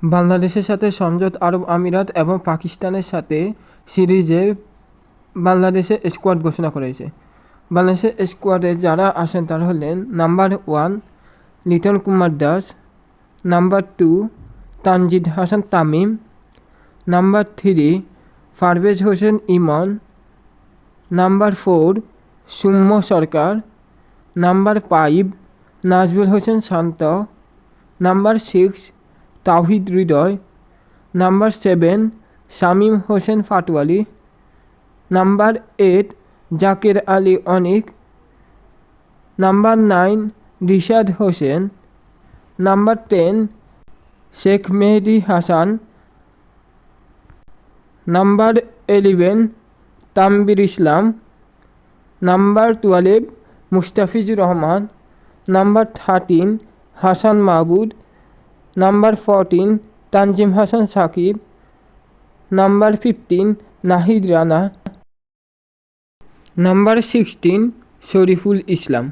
বাংলাদেশের সাথে সংযুক্ত আরব আমিরাত এবং পাকিস্তানের সাথে সিরিজে বাংলাদেশের স্কোয়াড ঘোষণা করেছে। বাংলাদেশের স্কোয়াডে যারা আসেন তারা হলেন: number 1 Liton Kumar Das, number 2 Tanzid Hasan Tamim, number 3 Parvez Hossain Emon, number 4 Soumya Sarkar, number 5 Najmul Hossain Shanto, number 6 Towhid Hridoy, number 7 Shamim Hossain Patwari, number 8 Jaker Ali Anik, number 9 Rishad Hossain, number 10 Sheikh Mehedi Hasan, number 11 Tanvir Islam, number 12 Mustafizur Rahman, number 13 Hasan Mahmud, number 14 Tanzim Hasan Sakib, number 15 Nahid Rana, number 16 Shariful Islam.